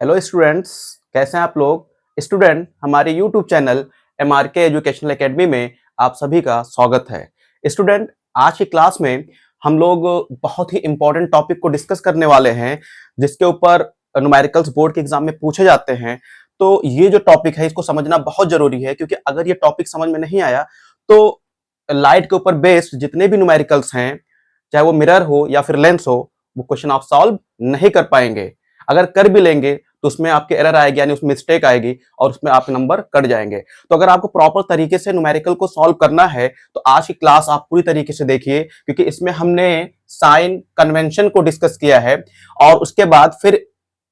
Hello students, कैसे हैं आप लोग। स्टूडेंट, हमारे YouTube channel MRK educational academy में आप सभी का स्वागत है। स्टूडेंट, आज की क्लास में हम लोग बहुत ही इंपॉर्टेंट टॉपिक को डिस्कस करने वाले हैं, जिसके ऊपर न्यूमेरिकल्स बोर्ड के एग्जाम में पूछे जाते हैं। तो ये जो टॉपिक है इसको समझना बहुत जरूरी है, क्योंकि अगर ये टॉपिक समझ में नहीं आया तो लाइट के ऊपर बेस्ड जितने भी न्यूमेरिकल्स हैं, चाहे वो मिरर हो या फिर लेंस हो, वो क्वेश्चन आप सॉल्व नहीं कर पाएंगे। अगर कर भी लेंगे तो उसमें आपके एरर आएगी, यानी उसमें मिस्टेक आएगी और उसमें आपके नंबर कट जाएंगे। तो अगर आपको प्रॉपर तरीके से न्यूमेरिकल को सॉल्व करना है तो आज की क्लास आप पूरी तरीके से देखिए, क्योंकि इसमें हमने साइन कन्वेंशन को डिस्कस किया है और उसके बाद फिर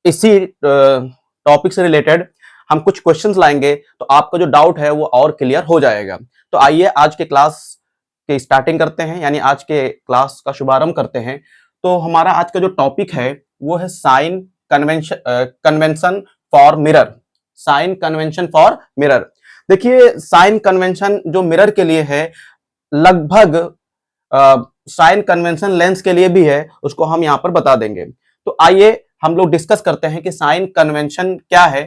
इसी टॉपिक से रिलेटेड हम कुछ क्वेश्चंस लाएंगे, तो आपका जो डाउट है वो और क्लियर हो जाएगा। तो आइए आज के क्लास की स्टार्टिंग करते हैं, यानी आज के क्लास का शुभारंभ करते हैं। तो हमारा आज का जो टॉपिक है वो है sign convention for mirror. Sign convention for mirror. देखिए, साइन कन्वेंशन जो मिरर के लिए है, लगभग साइन कन्वेंशन लेंस के लिए भी है, उसको हम यहां पर बता देंगे। तो आइए हम लोग डिस्कस करते हैं कि साइन कन्वेंशन क्या है।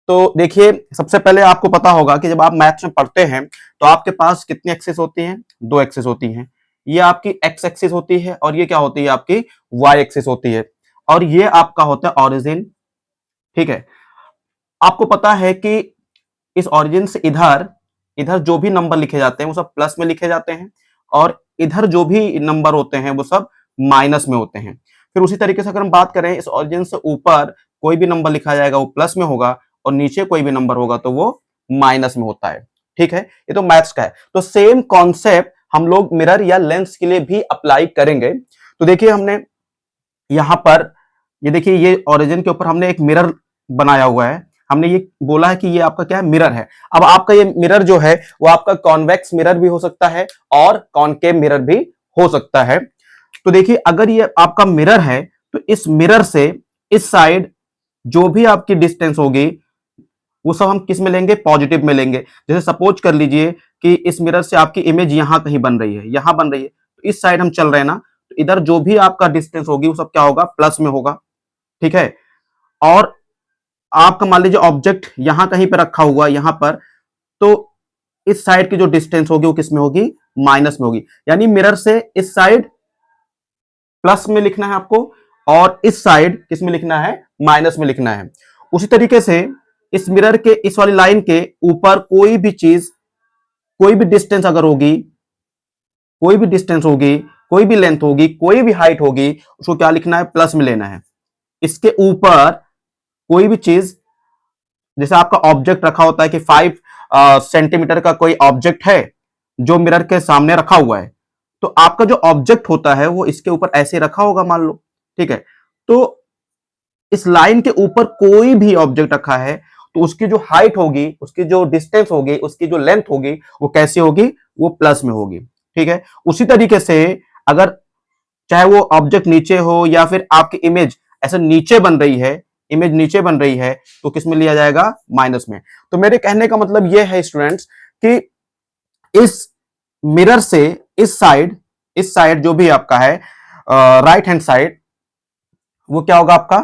तो देखिए, सबसे पहले आपको पता होगा कि जब आप मैथ्स में पढ़ते हैं तो आपके पास कितनी एक्सिस होती हैं? दो एक्सिस होती हैं। ये आपकी एक्स एक्सिस होती है और ये क्या होती है? आपकी वाई एक्सिस होती है। और ये आपका होता है ऑरिजिन। ठीक है, आपको पता है कि इस ऑरिजिन से इधर इधर जो भी नंबर लिखे जाते हैं वो सब प्लस में लिखे जाते हैं, और इधर जो भी नंबर होते हैं वो सब माइनस में होते हैं। फिर उसी तरीके से अगर हम बात करें, इस ऑरिजिन से ऊपर कोई भी नंबर लिखा जाएगा वो प्लस में होगा, और नीचे कोई भी नंबर होगा तो वो माइनस में होता है। ठीक है, ये तो मैथ्स का है। तो सेम कॉन्सेप्ट हम लोग मिरर या लेंस के लिए भी अप्लाई करेंगे। तो देखिए, हमने यहां पर ये देखिए, ये ओरिजिन के ऊपर हमने एक मिरर बनाया हुआ है। हमने ये बोला है कि ये आपका क्या है? मिरर है। अब आपका ये मिरर जो है वो आपका कॉन्वेक्स मिरर भी हो सकता है और कॉनकेव मिरर भी हो सकता है। तो देखिए, अगर ये आपका मिरर है तो इस मिरर से इस साइड जो भी आपकी डिस्टेंस होगी वो सब हम किस में लेंगे? पॉजिटिव में लेंगे। जैसे सपोज कर लीजिए कि इस मिरर से आपकी इमेज यहां कहीं बन रही है, यहां बन रही है, तो इस साइड हम चल रहे हैं ना, तो इधर जो भी आपका डिस्टेंस होगी वो सब क्या होगा? प्लस में होगा। ठीक है, और आपका मान लीजिए ऑब्जेक्ट यहां कहीं पे रखा हुआ है, यहां पर, तो इस साइड की जो डिस्टेंस होगी वो किस में होगी? माइनस में होगी। यानी मिरर से इस साइड प्लस में लिखना है आपको, और इस साइड किस में लिखना है? माइनस में लिखना है। उसी तरीके से इस मिरर के इस वाली लाइन के ऊपर कोई भी चीज, कोई भी डिस्टेंस अगर होगी, कोई भी डिस्टेंस होगी, कोई भी लेंथ होगी, कोई भी हाइट होगी, उसको क्या लिखना है? प्लस में लेना है। इसके ऊपर कोई भी चीज, जैसे आपका ऑब्जेक्ट रखा होता है कि 5 सेंटीमीटर का कोई ऑब्जेक्ट है जो मिरर के सामने रखा हुआ है, तो आपका जो ऑब्जेक्ट होता है वो इसके ऊपर ऐसे रखा होगा, मान लो। ठीक है, तो इस लाइन के ऊपर कोई भी ऑब्जेक्ट रखा है तो उसकी जो हाइट होगी, उसकी जो डिस्टेंस होगी, उसकी जो लेंथ होगी, वो कैसे होगी? वो प्लस में होगी। ठीक है, उसी तरीके से अगर चाहे वो ऑब्जेक्ट नीचे हो या फिर आपकी इमेज ऐसे नीचे बन रही है, इमेज नीचे बन रही है, तो किस में लिया जाएगा? माइनस में। तो मेरे कहने का मतलब यह है स्टूडेंट्स कि इस मिरर से इस साइड जो भी आपका है, राइट हैंड साइड, वो क्या होगा? आपका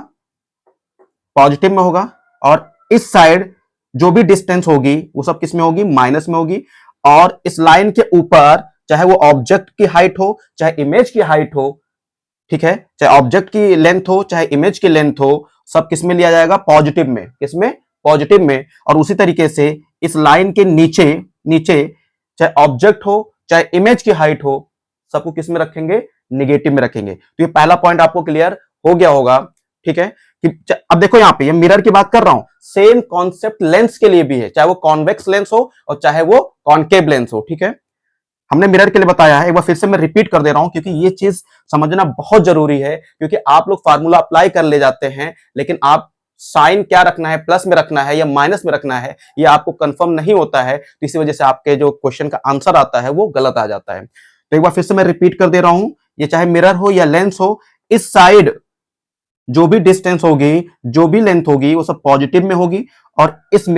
पॉजिटिव में होगा, और इस साइड जो भी डिस्टेंस होगी वो सब किस में होगी? माइनस में होगी। और इस लाइन के ऊपर चाहे वो ऑब्जेक्ट की हाइट हो, चाहे इमेज की हाइट हो, ठीक है, चाहे ऑब्जेक्ट की लेंथ हो, चाहे इमेज की लेंथ हो, सब किस में लिया जाएगा? पॉजिटिव में। किसमें? पॉजिटिव में। और उसी तरीके से इस लाइन के नीचे नीचे चाहे ऑब्जेक्ट हो, चाहे इमेज की हाइट हो, सबको किस में रखेंगे? निगेटिव में रखेंगे। तो ये पहला पॉइंट आपको क्लियर हो गया होगा। ठीक है, कि अब देखो यहां पे ये मिरर की बात कर रहा हूं, सेम कॉन्सेप्ट लेंस के लिए भी है, चाहे वो कॉन्वेक्स लेंस हो और चाहे वो कॉनकेव लेंस हो। ठीक है, हमने मिरर के लिए बताया है, एक बार फिर से मैं रिपीट कर दे रहा हूं, क्योंकि ये चीज समझना बहुत जरूरी है। क्योंकि आप लोग फार्मूला अप्लाई कर ले जाते हैं, लेकिन आप साइन क्या रखना है, प्लस में रखना है या माइनस में रखना है, ये आपको कंफर्म नहीं होता है। तो इसी वजह से आपके जो क्वेश्चन का आंसर आता है वो गलत आ जाता है। तो एक बार फिर से मैं रिपीट कर दे रहा हूं, ये चाहे मिरर हो या लेंस हो, इस साइड जो भी डिस्टेंस होगी, जो भी लेंथ होगी, वो सब पॉजिटिव में होगी, और इस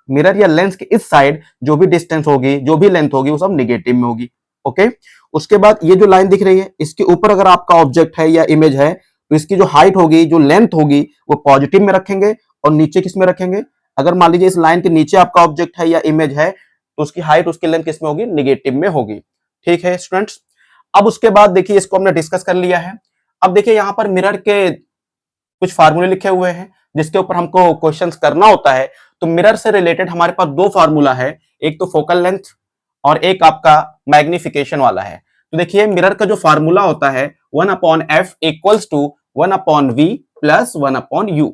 मिरर या लेंस के इस साइड जो भी डिस्टेंस होगी, जो भी लेंथ होगी, वो सब निगेटिव में होगी। ओके, उसके बाद ये जो लाइन दिख रही है, इसके ऊपर अगर आपका ऑब्जेक्ट है या इमेज है, तो इसकी जो हाइट होगी, जो लेंथ होगी, वो पॉजिटिव में रखेंगे और नीचे किस में रखेंगे? अगर मान लीजिए इस लाइन के नीचे आपका ऑब्जेक्ट है या इमेज है, तो उसकी हाइट, उसकी लेंथ किस में होगी? निगेटिव में होगी। ठीक है स्टूडेंट्स। अब उसके बाद देखिए, इसको हमने डिस्कस कर लिया है। अब देखिए यहां पर मिरर के कुछ फार्मूले लिखे हुए हैं जिसके ऊपर हमको क्वेश्चंस करना होता है। तो मिरर से रिलेटेड हमारे पास दो फार्मूला है, एक तो फोकल लेंथ और एक आपका मैग्निफिकेशन वाला है। तो देखिए मिरर का जो फार्मूला होता है 1/f equals to 1/v plus 1/u।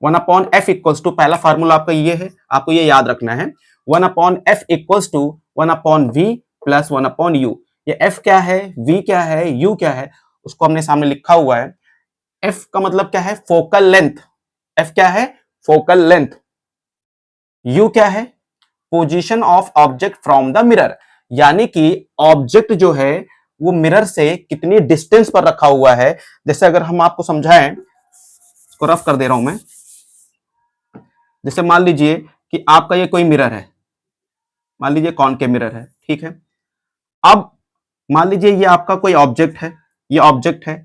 1/f equals to, पहला फार्मूला आपका ये है, आपको ये याद रखना है। 1/f equals to 1/v plus 1/u। ये f क्या है, v क्या है, u क्या है, उसको हमने सामने लिखा हुआ है। f का मतलब क्या है? Focal length. f क्या है? Focal length. u क्या है? Position of object from the mirror, यानी कि ऑब्जेक्ट जो है वो मिरर से कितनी डिस्टेंस पर रखा हुआ है। जैसे अगर हम आपको समझाएं, इसको रफ कर दे रहा हूं मैं। जैसे मान लीजिए कि आपका ये कोई मिरर है, मान लीजिए कॉनकेव मिरर है, ठीक है। अब मान लीजिए ये आपका कोई ऑब्जेक्ट है, ये ऑब्जेक्ट है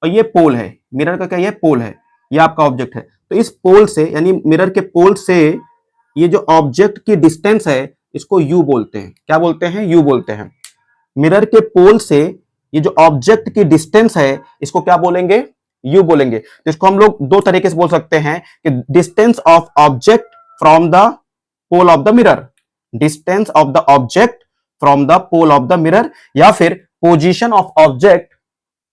और ये पोल है, मिरर का क्या, ये पोल है, ये आपका ऑब्जेक्ट है। तो इस पोल से, यानी मिरर के पोल से ये जो ऑब्जेक्ट की डिस्टेंस है, इसको यू बोलते हैं। क्या बोलते हैं? यू बोलते हैं। मिरर के पोल से ये जो ऑब्जेक्ट की डिस्टेंस है, इसको क्या बोलेंगे? यू बोलेंगे। तो इसको हम लोग दो तरीके से बोल सकते हैं कि distance of object from the pole of the mirror, distance of the object from the pole of the mirror, या फिर position of object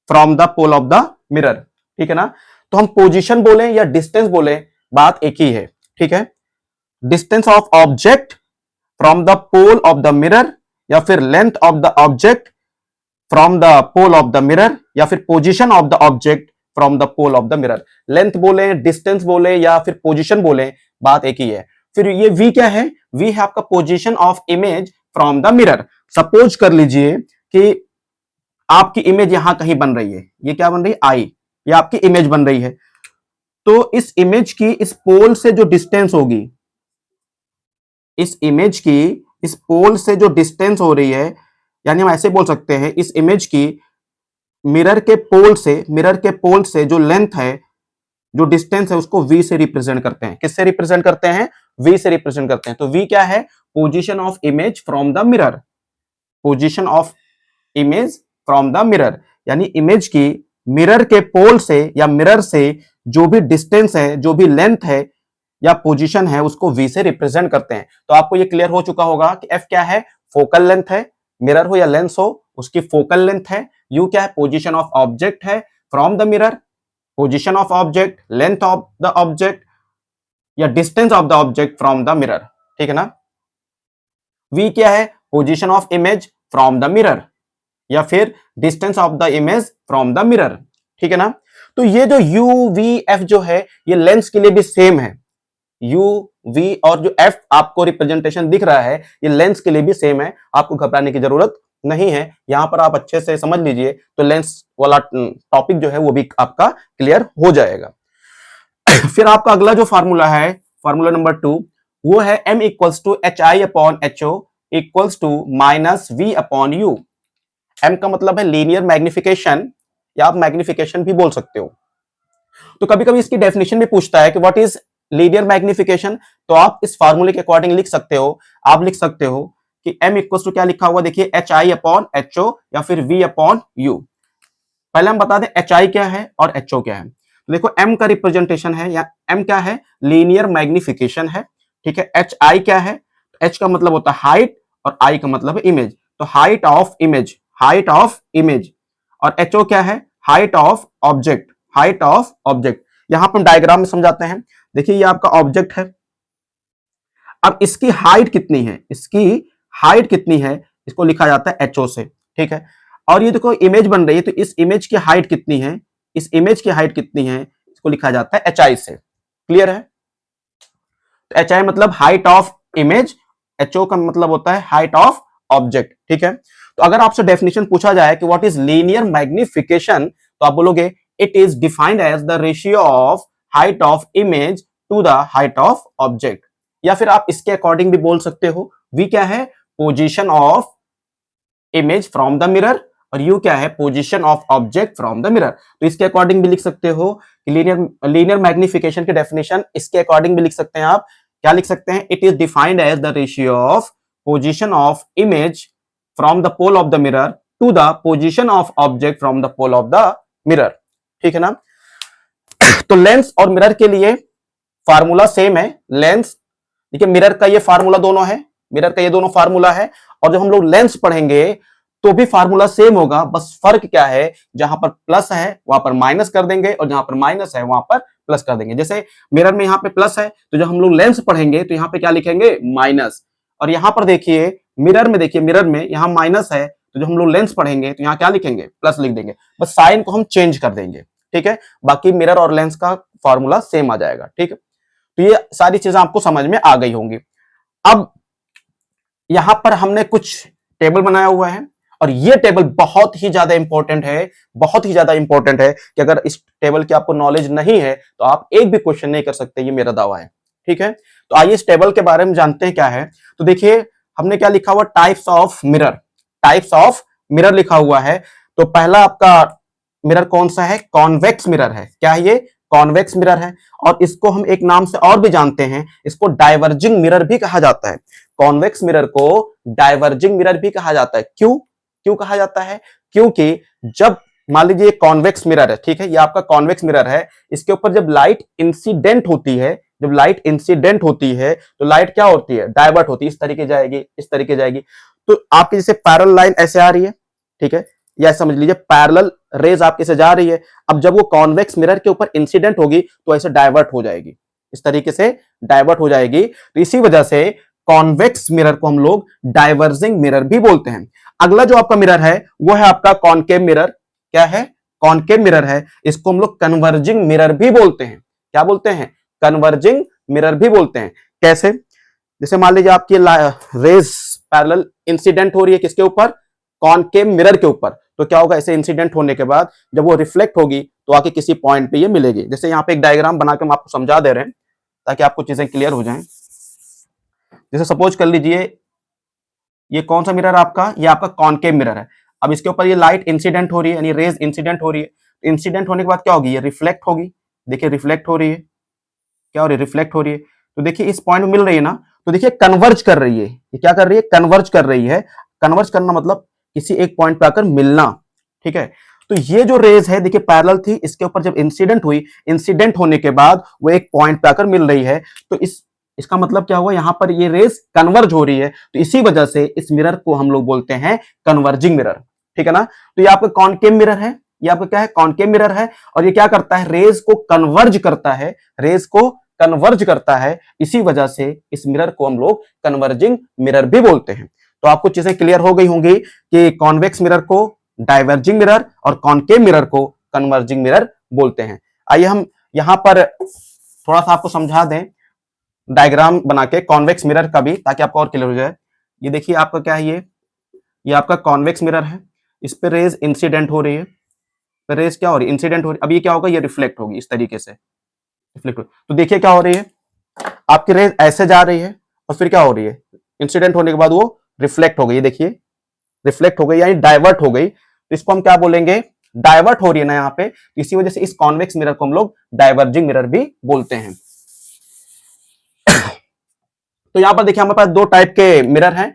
from the pole of the mirror. ठीक है ना। तो हम पोजीशन बोले या डिस्टेंस बोले, बात एक ही है। ठीक है। Distance of object from the pole of the mirror, या फिर length of the object from the pole of the mirror, या फिर position of the object from the pole of the mirror. Length बोले, डिस्टेंस बोले या फिर position बोले, बात एक ही है। फिर ये v क्या है? v है आपका position of image from the mirror. Suppose कर लीजिए कि आपकी इमेज यहां कहीं बन रही है, ये क्या बन रही है? आई, ये आपकी इमेज बन रही है। तो इस इमेज की इस पोल से जो डिस्टेंस होगी, इस इमेज की इस पोल से जो डिस्टेंस हो रही है, यानी हम ऐसे बोल सकते हैं, इस इमेज की मिरर के पोल से जो लेंथ है, जो डिस्टेंस है, उसको v से रिप्रेजेंट करते हैं। किससे रिप्रेजेंट करते हैं? v से रिप्रेजेंट करते हैं। तो v क्या है? Position of image from the mirror. Position of image from the mirror, यानी इमेज की मिरर के पोल से या मिरर से जो भी डिस्टेंस है, जो भी लेंथ है या पोजीशन है, उसको v से रिप्रेजेंट करते हैं। तो आपको ये क्लियर हो चुका होगा कि f क्या है? फोकल लेंथ है, मिरर हो या लेंस हो, उसकी फोकल लेंथ है। u क्या है? पोजीशन ऑफ ऑब्जेक्ट है from the mirror, position of object, length of the object या distance of the object from the mirror. ठीक है ना। v क्या है? Position of image from the mirror, या फिर distance of the image from the mirror. ठीक है ना। तो ये जो u v f जो है, ये लेंस के लिए भी सेम है। u v और जो f आपको रिप्रेजेंटेशन दिख रहा है, ये लेंस के लिए भी सेम है। आपको घबराने की जरूरत नहीं है। यहां पर आप अच्छे से समझ लीजिए तो लेंस वाला टॉपिक जो है वो भी आपका क्लियर हो जाएगा। फिर आपका अगला जो फार्मूला है, फार्मूला नंबर 2, वो है m equals to hi/ho equals to minus v upon u। m का मतलब है लीनियर मैग्निफिकेशन, या आप मैग्निफिकेशन भी बोल सकते हो। तो कभी कभी इसकी डेफिनेशन भी पूछता है कि व्हाट इज लीनियर मैग्निफिकेशन, तो आप इस फार्मूले के अकॉर्डिंग लिख सकते हो। आप लिख सकते हो कि m इक्वल्स टू क्या लिखा हुआ, देखिए hi/ho या फिर v अपॉन u। पहले हम बता दें hi क्या है और ho क्या है। तो देखो m का रिप्रेजेंटेशन है, या m क्या है? लीनियर मैग्निफिकेशन है। ठीक है। hi क्या है? h का मतलब होता है हाइट और i का मतलब है इमेज। तो height of image, height of image. और ho क्या है? Height of object, height of object. यहां पर हम डायग्राम में समझाते हैं। देखिए ये आपका ऑब्जेक्ट है, अब इसकी हाइट कितनी है, इसकी हाइट कितनी है, इसको लिखा जाता है ho से। ठीक है। और ये देखो इमेज बन रही है, तो इस इमेज की हाइट कितनी है, इस इमेज की हाइट कितनी है, इसको लिखा जाता है hi से। क्लियर है। तो hi मतलब हाइट ऑफ इमेज, ho का मतलब होता है हाइट ऑफ ऑब्जेक्ट। ठीक है। तो अगर आपसे डेफिनेशन पूछा जाए कि व्हाट इज लीनियर मैग्निफिकेशन, तो आप बोलोगे it is defined as the ratio of height of image to the height of object. या फिर आप इसके अकॉर्डिंग भी बोल सकते हो, v क्या है? Position of image from the mirror, और u क्या है, position of object from the mirror. तो इसके अकॉर्डिंग भी लिख सकते हो कि लीनियर मैग्निफिकेशन की डेफिनेशन इसके अकॉर्डिंग भी लिख सकते हैं आप। क्या लिख सकते हैं, it is defined as the ratio of position of image from the pole of the mirror to the position of object from the pole of the mirror. ठीक है ना। तो लेंस और मिरर के लिए फार्मूला सेम है। Lens, देखिए mirror का ये फार्मूला दोनों है, मिरर का ये दोनों फार्मूला है, और जब हम लोग लेंस पढ़ेंगे तो भी फार्मूला सेम होगा, बस फर्क क्या है, जहां पर प्लस है वहां पर माइनस कर देंगे और जहां पर माइनस है वहां पर प्लस कर देंगे। जैसे मिरर में यहाँ पे प्लस है तो जब हम लोग लेंस पढ़ेंगे तो यहाँ पे क्या लिखेंगे, माइनस। और यहाँ पर देखिए मिरर में, देखिए मिरर में यहाँ माइनस है तो जब हम लोग लेंस पढ़ेंगे तो यहाँ क्या लिखेंगे, प्लस लिख देंगे, बस साइन को हम चेंज कर देंगे। ठीक है, बाकी मिरर और लेंस का फॉर्मूला सेम आ जाएगा। ठीक है, तो ये सारी चीजें आपको समझ में आ गई होंगी। अब यहां पर हमने कुछ टेबल बनाया हुआ है और ये टेबल बहुत ही ज्यादा इंपॉर्टेंट है, बहुत ही ज्यादा इंपॉर्टेंट है कि अगर इस टेबल की आपको नॉलेज नहीं है तो आप एक भी क्वेश्चन नहीं कर सकते, ये मेरा दावा है। ठीक है, तो आइए इस टेबल के बारे में जानते हैं क्या है। तो देखिए हमने क्या लिखा हुआ, types of mirror, types of mirror लिखा हुआ है। तो पहला आपका मिरर कौन सा है, कॉन्वेक्स मिरर है। क्या है ये, कॉन्वेक्स मिरर है। और इसको हम एक नाम से और भी जानते हैं, इसको डाइवर्जिंग मिरर भी कहा जाता है। कॉन्वेक्स मिरर को डाइवर्जिंग मिरर भी कहा जाता है। क्यों क्यों कहा जाता है, क्योंकि जब मान लीजिए कॉन्वेक्स मिरर है, ठीक है, ये आपका कॉन्वेक्स मिरर है, इसके ऊपर जब लाइट इंसिडेंट होती है, जब लाइट इंसिडेंट होती है तो लाइट क्या होती है, डाइवर्ट होती है, इस तरीके जाएगी, इस तरीके जाएगी। तो आपकी जैसे पैरेलल लाइन ऐसे आ रही है, ठीक है, या समझ लीजिए पैरेलल रेज आपके से जा रही है। अब जब वो कॉन्वेक्स मिरर के ऊपर इंसिडेंट होगी तो ऐसे डाइवर्ट हो जाएगी, इस तरीके से डाइवर्ट हो जाएगी। तो इसी वजह से कॉन्वेक्स मिरर को हम लोग डाइवर्जिंग मिरर भी बोलते हैं। अगला जो आपका मिरर है वो है आपका कॉनकेव मिरर। क्या है, कॉनकेव मिरर है, इसको हम लोग कन्वर्जिंग मिरर भी बोलते हैं। क्या बोलते हैं, कन्वर्जिंग मिरर भी बोलते हैं। कैसे, जैसे मान लीजिए आपकी रेज पैरेलल इंसिडेंट हो रही है किसके ऊपर, कॉनकेव मिरर के ऊपर, तो क्या होगा, ऐसे इंसिडेंट होने के बाद जब वो रिफ्लेक्ट होगी तो आके किसी पॉइंट पे ये मिलेगी। जैसे यहाँ पे एक डायग्राम बना के हम आपको समझा दे रहे हैं ताकि आपको चीजें क्लियर हो जाएं। जैसे सपोज कर लीजिए ये कौन सा मिरर आपका, ये आपका कॉनकेव मिरर है। अब इसके ऊपर ये लाइट इंसिडेंट हो रही है, यानी रेज इंसिडेंट हो रही है। इंसिडेंट होने के बाद क्या होगी, ये रिफ्लेक्ट होगी। देखिए रिफ्लेक्ट हो रही है, क्या हो रही है, रिफ्लेक्ट हो रही है। तो देखिए इस पॉइंट में मिल रही है ना, तो देखिए कन्वर्ज कर रही है। ये क्या कर रही है, कन्वर्ज कर रही है। कन्वर्ज करना मतलब किसी एक पॉइंट पे आकर मिलना। ठीक है, तो ये जो रेज है देखिए पैरेलल थी, इसके ऊपर जब इंसिडेंट हुई, इंसिडेंट होने के बाद वो एक पॉइंट पे आकर मिल रही है। तो इसका मतलब क्या हुआ, यहां पर ये रेज कन्वर्ज हो रही है, तो इसी वजह से इस मिरर को हम लोग बोलते हैं कन्वर्जिंग मिरर। ठीक है ना। तो ये आपका कॉनकेव मिरर है, ये आपका क्या है, कॉनकेव मिरर है, और ये क्या करता है, रेज को कन्वर्ज करता है, रेज को कन्वर्ज करता है। इसी वजह से इस मिरर को हम लोग कन्वर्जिंग मिरर भी बोलते हैं। तो आपको चीजें क्लियर हो गई होंगी कि कॉन्वेक्स मिरर को डाइवर्जिंग मिरर और कॉनकेव मिरर को कन्वर्जिंग मिरर बोलते हैं। आइए हम यहां पर थोड़ा सा आपको समझा दें डायग्राम बना के कॉन्वेक्स मिरर का भी, ताकि आपको और क्लियर हो जाए। ये देखिए आपका क्या है, ये आपका कॉन्वेक्स मिरर है, इस पे रेज इंसिडेंट हो रही है, तो रेज क्या हो रही है, इंसिडेंट हो रही है। अब ये क्या होगा, ये रिफ्लेक्ट होगी इस तरीके से, रिफ्लेक्ट। तो देखिए क्या हो रही है, आपकी रेज ऐसे जा रही है और फिर क्या हो रही है, इंसिडेंट होने के बाद वो रिफ्लेक्ट हो गई। देखिए रिफ्लेक्ट हो गई यानी डाइवर्ट हो गई, तो इसको हम क्या बोलेंगे, डाइवर्ट हो रही है ना यहाँ पे, इसी वजह से इस कॉन्वेक्स मिरर को हम लोग डाइवर्जिंग मिरर भी बोलते हैं। तो यहां पर देखिए हमारे पास दो टाइप के मिरर हैं,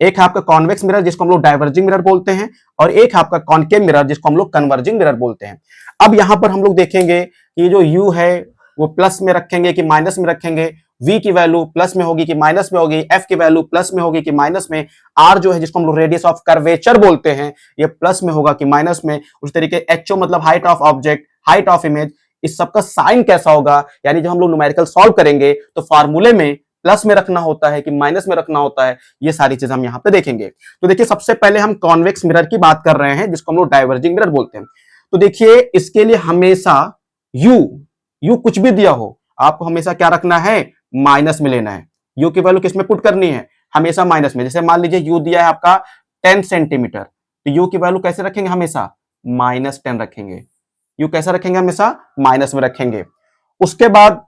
एक है आपका कॉन्वेक्स मिरर जिसको हम लोग डाइवर्जिंग मिरर बोलते हैं, और एक है आपका कॉनकेव मिरर जिसको हम लोग कन्वर्जिंग मिरर बोलते हैं। अब यहां पर हम लोग देखेंगे कि जो U है वो प्लस में रखेंगे कि माइनस में रखेंगे, V की वैल्यू प्लस में होगी कि माइनस में होगी, F की वैल्यू प्लस में होगी कि माइनस में, R जो है जिसको हम लोग रेडियस ऑफ कर्वेचर बोलते हैं ये प्लस में होगा कि माइनस में, उस तरीके HO मतलब height of object, height of image, इस सबका साइन कैसा होगा, यानी जब हम लोग न्यूमेरिकल सॉल्व करेंगे तो फार्मूले में प्लस में रखना होता है कि माइनस में रखना होता है, ये सारी चीज हम यहाँ पे देखेंगे। तो देखिए सबसे पहले हम कॉन्वेक्स मिरर की बात कर रहे हैं जिसको हम लोग डाइवर्जिंग मिरर बोलते हैं। तो देखिए इसके लिए हमेशा यू कुछ भी दिया हो आपको हमेशा क्या रखना है, माइनस में लेना है। यू की वैल्यू किसमें पुट करनी है, हमेशा माइनस में। जैसे मान लीजिए यू दिया है आपका 10 सेंटीमीटर, तो यू की वैल्यू कैसे रखेंगे, हमेशा -10 रखेंगे। यू कैसा रखेंगे, हमेशा माइनस में रखेंगे। उसके बाद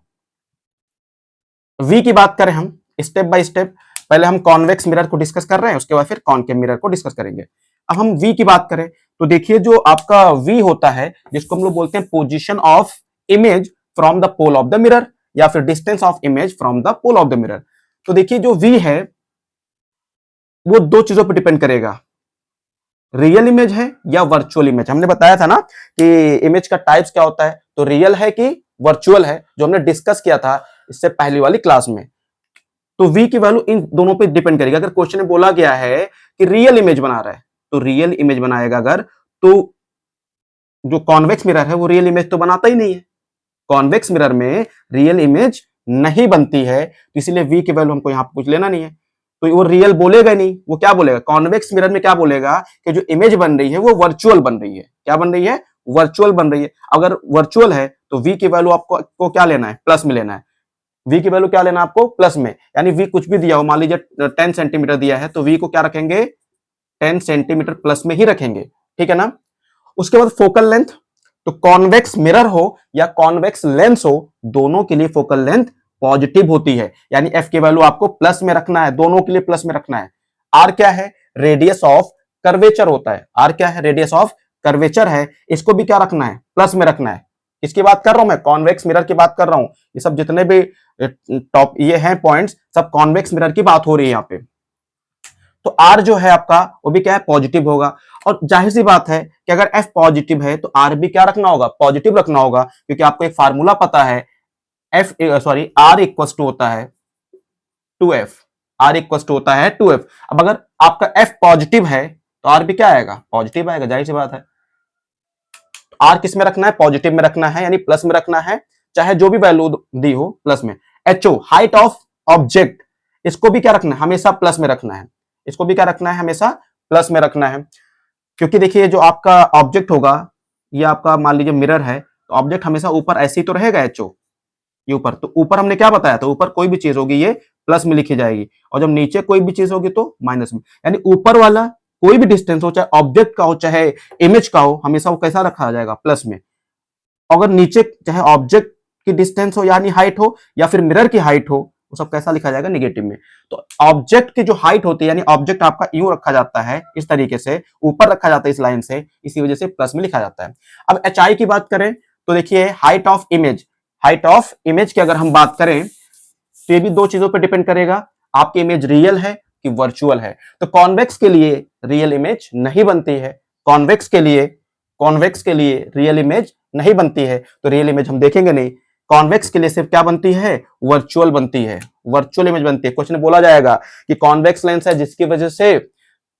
V की बात करें हम स्टेप बाय स्टेप, पहले हम कॉन्वेक्स मिरर को डिस्कस कर रहे हैं, उसके बाद फिर कॉनकेव मिरर को डिस्कस करेंगे। अब हम v की बात करें तो देखिए जो आपका v होता है जिसको हम लोग बोलते हैं position of image from the pole of the mirror या फिर distance of image from the pole of the mirror. तो देखिए जो v है वो दो चीजों पर डिपेंड करेगा, रियल इमेज है या वर्चुअल इमेज। हमने बताया था ना कि इमेज का टाइप्स क्या होता है, तो रियल है कि वर्चुअल है, जो हमने डिस्कस किया था इससे पहली वाली क्लास में। तो v की वैल्यू इन दोनों पे डिपेंड करेगी। अगर क्वेश्चन में बोला गया है कि रियल इमेज बना रहा है तो रियल इमेज बनाएगा, अगर तो जो कॉन्वेक्स मिरर है वो रियल इमेज तो बनाता ही नहीं है, कॉन्वेक्स मिरर में रियल इमेज नहीं बनती है, तो इसीलिए v की वैल्यू हमको यहां पर कुछ लेना नहीं है। तो वो रियल बोलेगा नहीं, वो क्या बोलेगा, कॉन्वेक्स मिरर में क्या बोलेगा कि जो इमेज बन रही है वो वर्चुअल बन रही है। क्या बन रही है, वर्चुअल बन रही है। अगर वर्चुअल है तो v की वैल्यू आपको क्या लेना है, प्लस में लेना है। v की वैल्यू क्या लेना है आपको, प्लस में, यानी v कुछ भी दिया हो, मान लीजिए 10 सेंटीमीटर दिया है तो v को क्या रखेंगे, 10 सेंटीमीटर प्लस में ही रखेंगे, ठीक है ना। उसके बाद फोकल लेंथ, तो कॉन्वेक्स मिरर हो या कॉन्वेक्स लेंस हो, दोनों के लिए फोकल लेंथ पॉजिटिव होती है, यानी f की वैल्यू आपको प्लस में रखना है, दोनों के लिए प्लस में रखना है। r क्या है, रेडियस ऑफ कर्वेचर होता है, r क्या है, रेडियस ऑफ कर्वेचर है, इसको भी क्या रखना है, प्लस में रखना है। इसकी बात कर रहा हूं मैं, कॉन्वेक्स मिरर की बात कर रहा हूं, ये सब जितने भी टॉप ये हैं पॉइंट्स, सब कॉन्वेक्स मिरर की बात हो रही है यहाँ पे। तो r जो है आपका वो भी क्या है, पॉजिटिव होगा। और जाहिर सी बात है कि अगर f पॉजिटिव है तो r भी क्या रखना होगा, पॉजिटिव रखना होगा, क्योंकि आपको एक फार्मूला पता है, r इक्वल टू होता है 2f, r इक्वल टू होता है 2f। अब अगर आपका f पॉजिटिव है तो r भी क्या आएगा, पॉजिटिव आएगा, जाहिर सी बात है। r किस में रखना है, पॉजिटिव में रखना है, यानी प्लस में रखना है, चाहे जो भी वैल्यू दी हो प्लस में। ho, हाइट ऑफ ऑब्जेक्ट, इसको भी क्या रखना है, हमेशा प्लस में रखना है, इसको भी क्या रखना है, हमेशा प्लस में रखना है। क्योंकि देखिए जो आपका ऑब्जेक्ट होगा, ये आपका मान लीजिए मिरर है, तो ऑब्जेक्ट हमेशा ऊपर ऐसे ही तो रहेगा, ho ये ऊपर, तो ऊपर हमने क्या बताया था, ऊपर कोई भी चीज होगी ये प्लस में लिखी जाएगी, और जब नीचे कोई भी चीज होगी तो माइनस में। यानी ऊपर वाला कोई भी डिस्टेंस हो, चाहे ऑब्जेक्ट का हो चाहे इमेज का हो, हमेशा वो कैसा रखा जाएगा, प्लस में। अगर नीचे चाहे ऑब्जेक्ट की डिस्टेंस हो यानी हाइट हो, या फिर मिरर की हाइट हो, वो सब कैसा लिखा जाएगा, निगेटिव में। तो ऑब्जेक्ट की जो हाइट होती है, यानी ऑब्जेक्ट आपका यूं रखा जाता है, इस तरीके से ऊपर रखा जाता है इस लाइन से, इसी वजह से प्लस में लिखा जाता है। अब एचआई की बात करें तो देखिए height of image, height of image की अगर हम बात करें तो ये भी दो चीजों पर डिपेंड करेगा, आपकी इमेज रियल है कि वर्चुअल है। तो कॉन्वेक्स के लिए रियल इमेज नहीं बनती है, कॉन्वेक्स के लिए रियल इमेज नहीं बनती है, तो रियल इमेज हम देखेंगे नहीं। कॉन्वेक्स के लिए सिर्फ क्या बनती है, वर्चुअल बनती है, वर्चुअल इमेज बनती है। क्वेश्चन बोला जाएगा कि कॉन्वेक्स लेंस है जिसकी वजह से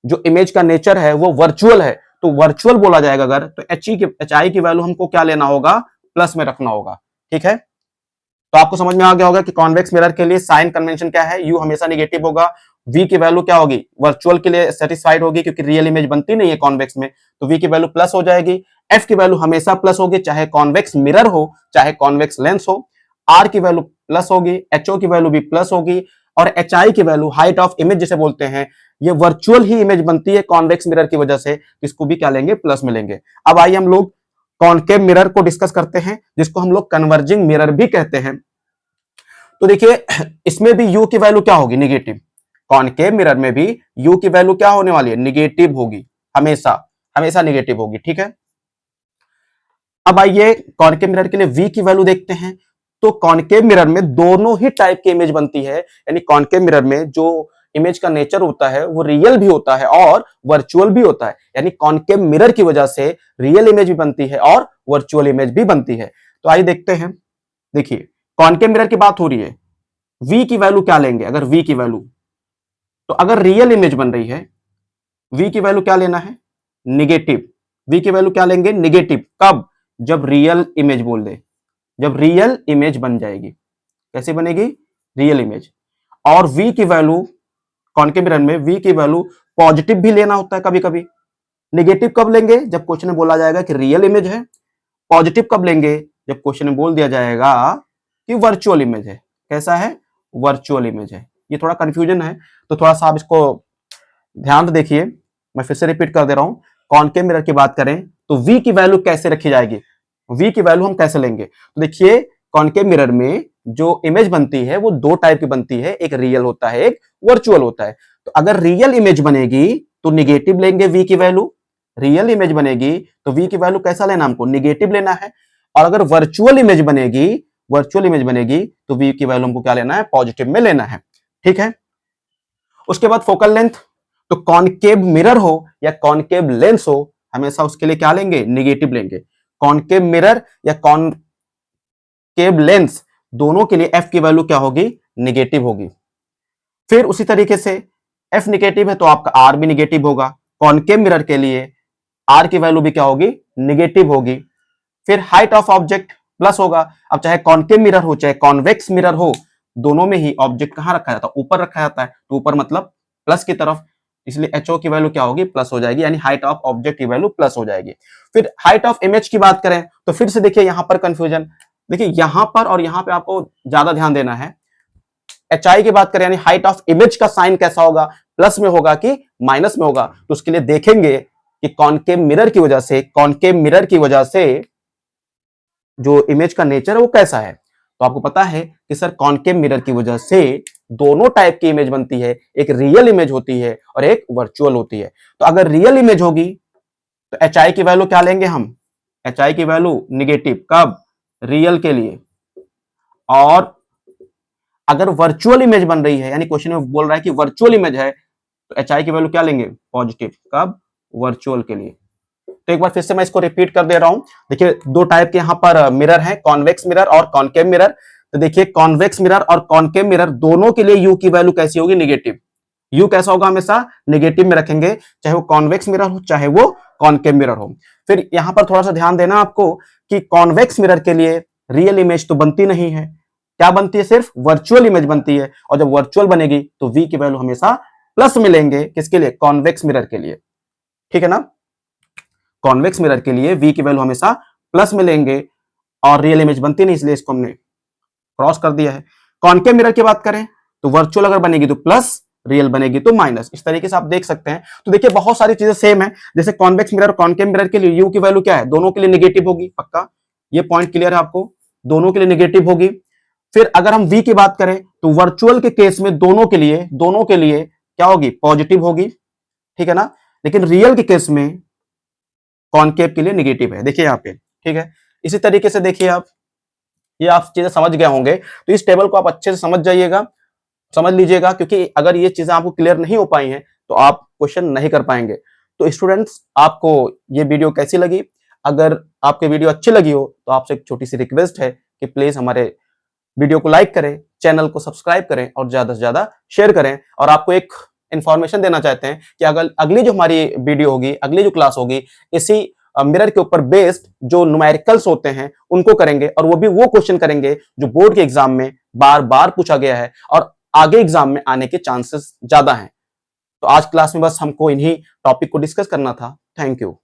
जो इमेज का नेचर है वो वर्चुअल है, तो वर्चुअल बोला जाएगा अगर, तो एचआई की वैल्यू हमको क्या लेना होगा, प्लस में रखना होगा, ठीक है। तो आपको समझ में आ गया होगा कि कॉन्वेक्स मिरर के लिए साइन कन्वेंशन क्या है, यू हमेशा नेगेटिव होगा, v की वैल्यू क्या होगी, वर्चुअल के लिए सेटिस्फाइड होगी, क्योंकि रियल इमेज बनती नहीं है कॉन्वेक्स में, तो v की वैल्यू प्लस हो जाएगी। f की वैल्यू हमेशा प्लस होगी, चाहे कॉन्वेक्स मिरर हो चाहे कॉन्वेक्स लेंस हो। r की वैल्यू प्लस होगी, ho की वैल्यू भी प्लस होगी, और hi की वैल्यू हाइट ऑफ इमेज जिसे बोलते हैं, ये वर्चुअल ही इमेज बनती है कॉन्वेक्स मिरर की वजह से, इसको भी क्या लेंगे, प्लस में लेंगे। अब आइए हम लोग कॉनकेव मिरर को डिस्कस करते हैं, जिसको हम लोग कन्वर्जिंग मिरर भी कहते हैं। तो देखिए इसमें भी u की वैल्यू क्या होगी, निगेटिव। कॉनकेव मिरर में भी u की वैल्यू क्या होने वाली है, निगेटिव होगी, हमेशा निगेटिव होगी, ठीक है। अब आइए कॉनकेव मिरर के लिए v की वैल्यू देखते हैं। तो कॉनकेव मिरर में दोनों ही टाइप की इमेज बनती है, यानी कॉनकेव मिरर में जो इमेज का नेचर होता है वो रियल भी होता है और वर्चुअल भी होता है, यानी कॉनकेव मिरर की वजह से रियल इमेज भी बनती है और वर्चुअल इमेज भी बनती है। तो आइए देखते हैं। देखिए कॉनकेव मिरर की बात हो रही है, v की वैल्यू क्या लेंगे, अगर v की वैल्यू, तो अगर रियल इमेज बन रही है v की वैल्यू क्या लेना है, निगेटिव। v की वैल्यू क्या लेंगे, निगेटिव। कब, जब रियल इमेज बोल दे, जब रियल इमेज बन जाएगी। कैसे बनेगी, रियल इमेज। और v की वैल्यू कॉनकेव मिरर में v की वैल्यू पॉजिटिव भी लेना होता है कभी कभी। निगेटिव कब लेंगे, जब क्वेश्चन में बोला जाएगा कि रियल इमेज है। पॉजिटिव कब लेंगे, जब क्वेश्चन में बोल दिया जाएगा कि वर्चुअल इमेज है। कैसा है, वर्चुअल इमेज है। ये थोड़ा कंफ्यूजन है, तो थोड़ा सा आप इसको ध्यान से देखिए। मैं फिर से रिपीट कर दे रहा हूं, कॉनकेव मिरर की बात करें तो v की वैल्यू कैसे रखी जाएगी, v की वैल्यू हम कैसे लेंगे। तो देखिए कॉनकेव मिरर में जो इमेज बनती है वो दो टाइप की बनती है, एक रियल होता है एक वर्चुअल होता है। तो अगर रियल इमेज बनेगी तो निगेटिव लेंगे v की वैल्यू, रियल इमेज बनेगी तो v की वैल्यू कैसा लेना हमको, निगेटिव लेना है। और अगर वर्चुअल इमेज बनेगी तो v की वैल्यू हमको क्या लेना है, पॉजिटिव में लेना है। ठीक है। उसके बाद फोकल लेंथ, तो कॉनकेव मिरर हो या कॉनकेव लेंस हो, हमेशा उसके लिए क्या लेंगे, निगेटिव लेंगे। कॉनकेव मिरर या कॉनकेव लेंस दोनों के लिए f की वैल्यू क्या होगी, निगेटिव होगी। फिर उसी तरीके से f निगेटिव है तो आपका r भी निगेटिव होगा। कॉनकेव मिरर के लिए r की वैल्यू भी क्या होगी, निगेटिव होगी। फिर हाइट ऑफ ऑब्जेक्ट प्लस होगा। अब चाहे कॉनकेव मिरर हो चाहे कॉन्वेक्स मिरर हो, दोनों में ही ऑब्जेक्ट कहां रखा जाता है, ऊपर रखा जाता है, तो ऊपर मतलब प्लस की तरफ, इसलिए HO की वैल्यू क्या होगी, प्लस हो जाएगी, यानी हाइट ऑफ ऑब्जेक्ट की वैल्यू प्लस हो जाएगी। फिर हाइट ऑफ इमेज की बात करें तो फिर से देखिए यहां पर कंफ्यूजन, देखिए यहां पर और यहां पे आपको ज्यादा ध्यान देना है। HI की बात करें यानी हाइट ऑफ इमेज का साइन कैसा होगा, प्लस में होगा कि माइनस में होगा, तो उसके लिए देखेंगे कि कॉनकेव मिरर की वजह से जो इमेज का नेचर है वो कैसा है। तो आपको पता है कि सर कॉनकेव मिरर की वजह से दोनों टाइप की इमेज बनती है, एक रियल इमेज होती है और एक वर्चुअल होती है। तो अगर रियल इमेज होगी तो HI की वैल्यू क्या लेंगे हम, HI की वैल्यू निगेटिव, कब, रियल के लिए। और अगर वर्चुअल इमेज बन रही है, यानी क्वेश्चन में बोल रहा है कि वर्चुअल इमेज है, तो HI की वैल्यू क्या लेंगे, पॉजिटिव, कब, वर्चुअल के लिए। तो एक बार फिर से मैं इसको रिपीट कर दे रहा हूं। देखिए दो टाइप के यहां पर मिरर है, कॉन्वेक्स मिरर और कॉनकेव मिरर। तो देखिए कॉन्वेक्स मिरर और कॉनकेव मिरर दोनों के लिए यू की वैल्यू कैसी होगी, निगेटिव। यू कैसा होगा, हमेशा निगेटिव में रखेंगे, चाहे वो कॉन्वेक्स मिरर हो चाहे वो कॉनकेव मिरर हो। फिर यहां पर थोड़ा सा ध्यान देना आपको कि कॉन्वेक्स मिरर के लिए रियल इमेज तो बनती नहीं है, क्या बनती है, सिर्फ वर्चुअल इमेज बनती है। और जब वर्चुअल बनेगी तो वी की वैल्यू हमेशा प्लस मिलेंगे, किसके लिए, कॉन्वेक्स मिरर के लिए। ठीक है ना, कॉन्वेक्स मिरर के लिए v की वैल्यू हमेशा प्लस में लेंगे और रियल इमेज बनती नहीं, इसलिए इसको हमने क्रॉस कर दिया है। कॉनकेव मिरर की बात करें तो वर्चुअल अगर बनेगी तो प्लस, रियल बनेगी तो माइनस, इस तरीके से आप देख सकते हैं। तो देखिए बहुत सारी चीजें सेम है, जैसे कॉन्वेक्स मिरर और कॉनकेव मिरर के लिए u की वैल्यू क्या है, दोनों के लिए निगेटिव होगी, पक्का, ये पॉइंट क्लियर है आपको, दोनों के लिए निगेटिव होगी। फिर अगर हम v की बात करें तो वर्चुअल के केस में दोनों के लिए क्या होगी, पॉजिटिव होगी, ठीक है ना। लेकिन रियल के केस में कॉनकेव के लिए निगेटिव है, देखिए यहाँ पे, ठीक है। इसी तरीके से देखिए आप, ये आप चीजें समझ गए होंगे, तो इस टेबल को आप अच्छे से समझ लीजिएगा, क्योंकि अगर ये चीजें आपको क्लियर नहीं हो पाई हैं तो आप क्वेश्चन नहीं कर पाएंगे। तो स्टूडेंट्स, आपको ये वीडियो कैसी लगी, अगर आपके वीडियो अच्छी लगी हो तो आपसे एक छोटी सी रिक्वेस्ट है कि प्लीज हमारे वीडियो को लाइक करें, चैनल को सब्सक्राइब करें और ज्यादा से ज्यादा शेयर करें। और आपको एक इंफॉर्मेशन देना चाहते हैं कि अगर अगली जो हमारी वीडियो होगी, अगली जो क्लास होगी, इसी मिरर के ऊपर बेस्ड जो न्यूमेरिकल्स होते हैं उनको करेंगे, और वो भी वो क्वेश्चन करेंगे जो बोर्ड के एग्जाम में बार बार पूछा गया है और आगे एग्जाम में आने के चांसेस ज्यादा हैं। तो आज क्लास में बस हमको इन्हीं टॉपिक को डिस्कस करना था। Thank you.